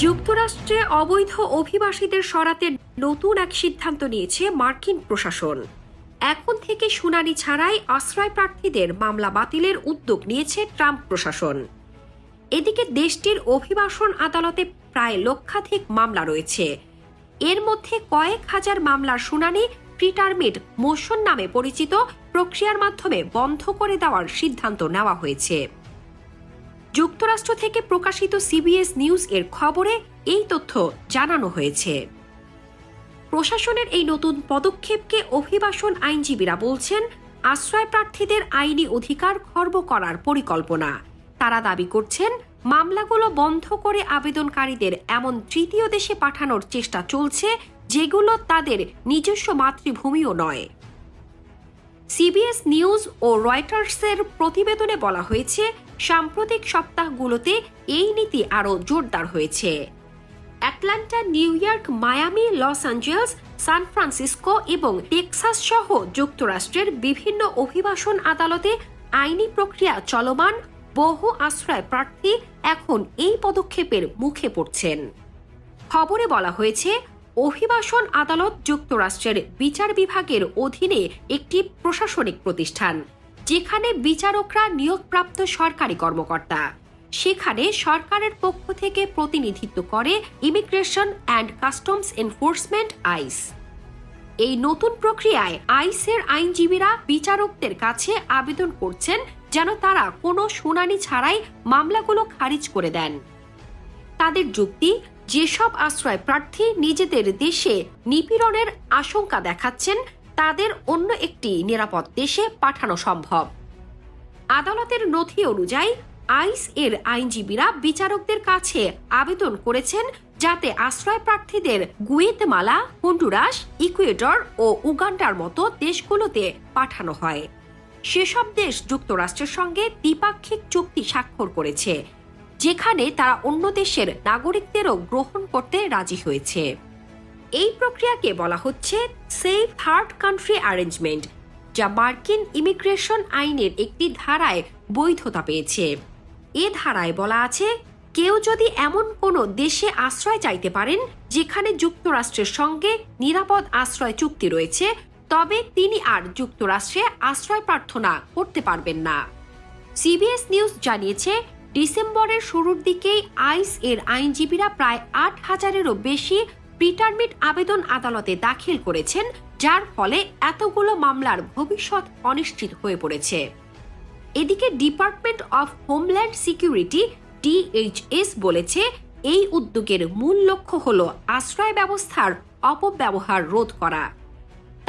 যুক্তরাষ্ট্রে অবৈধ অভিবাসীদের সরাতে নতুন এক সিদ্ধান্ত নিয়েছে মার্কিন প্রশাসন। এখন থেকে শুনানি ছাড়াই আশ্রয় প্রার্থীদের মামলা বাতিলের উদ্যোগ নিয়েছে ট্রাম্প প্রশাসন। এদিকে দেশটির অভিবাসন আদালতে প্রায় লক্ষাধিক মামলা রয়েছে। এর মধ্যে কয়েক হাজার মামলার শুনানি প্রিটারমিট মোশন নামে পরিচিত প্রক্রিয়ার মাধ্যমে বন্ধ করে দেওয়ার সিদ্ধান্ত নেওয়া হয়েছে। যুক্তরাষ্ট্র থেকে প্রকাশিত সিবিএস নিউজ এর খবরে এই তথ্য জানানো হয়েছে। প্রশাসনের এই নতুন পদক্ষেপকে অভিবাসন আইনজীবীরা বলছেন আশ্রয় প্রার্থীদের আইনি অধিকার খর্ব করার পরিকল্পনা। তারা দাবি করছেন মামলাগুলো বন্ধ করে আবেদনকারীদের এমন তৃতীয় দেশে পাঠানোর চেষ্টা চলছে যেগুলো তাদের নিজস্ব মাতৃভূমিও নয়। সিবিএস নিউজ ও রয়টার্সের প্রতিবেদনে বলা হয়েছে, সাম্প্রতিক সপ্তাহগুলোতে এই নীতি আরও জোরদার হয়েছে। Atlanta, New York, Miami, Los Angeles, San Francisco এবং টেক্সাস সহ যুক্তরাষ্ট্রের বিভিন্ন অভিবাসন আদালতে আইনি প্রক্রিয়া চলমান। বহু আশ্রয় প্রার্থী এখন এই পদক্ষেপের মুখে পড়ছেন। খবরে বলা হয়েছে, অভিবাসন আদালত যুক্তরাষ্ট্রের বিচার বিভাগের অধীনে একটি প্রশাসনিক প্রতিষ্ঠান, যেখানে বিচারকরা নিয়োগপ্রাপ্ত সরকারি কর্মকর্তা। সেখানে সরকারের পক্ষ থেকে প্রতিনিধিত্ব করে immigration and customs enforcement ICE. এই নতুন প্রক্রিয়ায় আইসের আইনজীবীরা বিচারকদের কাছে আবেদন করছেন যেন তারা কোনো শুনানি ছাড়াই মামলাগুলো খারিজ করে দেন। তাদের যুক্তি, যেসব আশ্রয় প্রার্থী নিজেদের দেশে নিপীড়নের আশঙ্কা দেখাচ্ছেন তাদের অন্য একটি নিরাপদ দেশে পাঠানো সম্ভব। আদালতের নথি অনুযায়ী আইস এর আইনজীবীরা বিচারকদের কাছে আবেদন করেছেন যাতে আশ্রয় প্রার্থীদের গুয়েতেমালা, হন্ডুরাস, ইকুয়েডর ও উগান্ডার মতো দেশগুলোতে পাঠানো হয়। সেসব দেশ যুক্তরাষ্ট্রের সঙ্গে দ্বিপাক্ষিক চুক্তি স্বাক্ষর করেছে, যেখানে তারা অন্য দেশের নাগরিকদেরও গ্রহণ করতে রাজি হয়েছে। এই প্রক্রিয়াকে বলা হচ্ছে সেফ থার্ড কান্ট্রি অ্যারেঞ্জমেন্ট, যা মার্কিন ইমিগ্রেশন আইনের একটি ধারায় বৈধতা পেয়েছে। এ ধারায় বলা আছে, কেউ যদি এমন কোনো দেশে আশ্রয় চাইতে পারেন যেখানে যুক্তরাষ্ট্রের সঙ্গে নিরাপদ আশ্রয় চুক্তি রয়েছে, তবে তিনি আর যুক্তরাষ্ট্রে আশ্রয় প্রার্থনা করতে পারবেন না। সিবিএস নিউজ জানিয়েছে, ডিসেম্বরের শুরুর দিকেই আইস এর আইনজীবীরা প্রায় ৮,০০০-এরও বেশি প্রিটারমিট আবেদন আদালতে দাখিল করেছেন, যার ফলে এতগুলো মামলার ভবিষ্যৎ অনিশ্চিত হয়ে পড়েছে। এদিকে department of homeland security DHS বলেছে, এই উদ্যোগের মূল লক্ষ্য হল আশ্রয় ব্যবস্থার অপব্যবহার রোধ করা।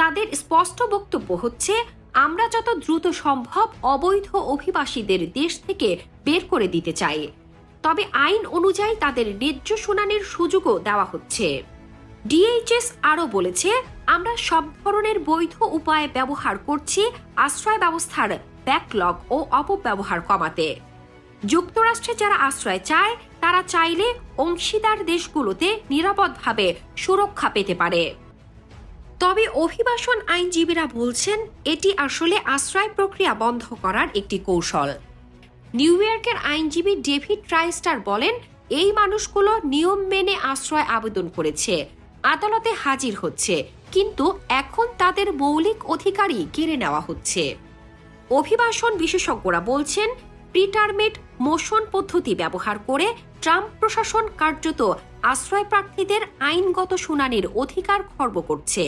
তাদের স্পষ্ট বক্তব্য হচ্ছে, আমরা যত দ্রুত সম্ভব অবৈধ অভিবাসীদের দেশ থেকে বের করে দিতে চাই, তবে আইন অনুযায়ী তাদের ন্যায্য শুনানির সুযোগও দেওয়া হচ্ছে। DHS আরও বলেছে, আমরা সব ধরনের বৈধ উপায় ব্যবহার করছি আশ্রয় ব্যবস্থার ব্যাকলগ ও অপব্যবহার কমাতে। যুক্তরাষ্ট্রে যারা আশ্রয় চায় তারা চাইলে অংশীদার দেশগুলোতে নিরাপদভাবে সুরক্ষা পেতে পারে। তবে অভিবাসন আইনজীবীরা বলছেন, এটি আসলে আশ্রয় প্রক্রিয়া বন্ধ করার একটি কৌশল। নিউ ইয়র্কের আইনজীবী ডেভিড ট্রাইস্টার বলেন, এই মানুষগুলো নিয়ম মেনে আশ্রয় আবেদন করেছে, আদালতে হাজির হচ্ছে, কিন্তু এখন তাদের মৌলিক অধিকারই কেড়ে নেওয়া হচ্ছে। অভিবাসন বিশেষজ্ঞরা বলছেন, প্রিটারমিট মোশন পদ্ধতি ব্যবহার করে ট্রাম্প প্রশাসন কার্যত আশ্রয় প্রার্থীদের আইনগত শুনানির অধিকার খর্ব করছে।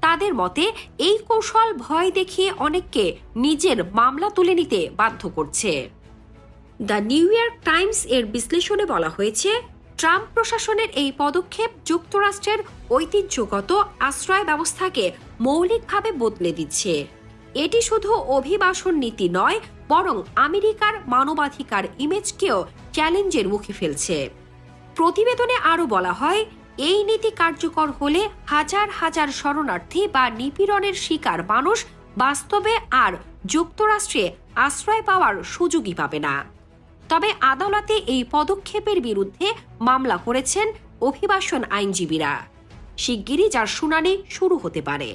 তাদের মতে, এই কৌশল ভয় দেখিয়ে অনেককে নিজের মামলা তুলে নিতে বাধ্য করছে। দ্য নিউ ইয়র্ক টাইমস এর বিশ্লেষণে বলা হয়েছে, ট্রাম্প প্রশাসনের এই পদক্ষেপ যুক্তরাষ্ট্রের ঐতিহ্যগত আশ্রয় ব্যবস্থাকে মৌলিকভাবে বদলে দিচ্ছে। এটি শুধু অভিবাসন নীতি নয়, বরং আমেরিকার মানবাধিকার ইমেজকেও চ্যালেঞ্জের মুখে ফেলছে। প্রতিবেদনে আরও বলা হয়, এই নীতি কার্যকর হলে হাজার হাজার শরণার্থী বা নিপীড়নের শিকার মানুষ বাস্তবে আর যুক্তরাষ্ট্রে আশ্রয় পাওয়ার সুযোগই পাবে না। তবে আদালতে এই পদক্ষেপের বিরুদ্ধে মামলা করেছেন অভিবাসন আইনজীবীরা। শিগগিরই যার শুনানি শুরু হতে পারে।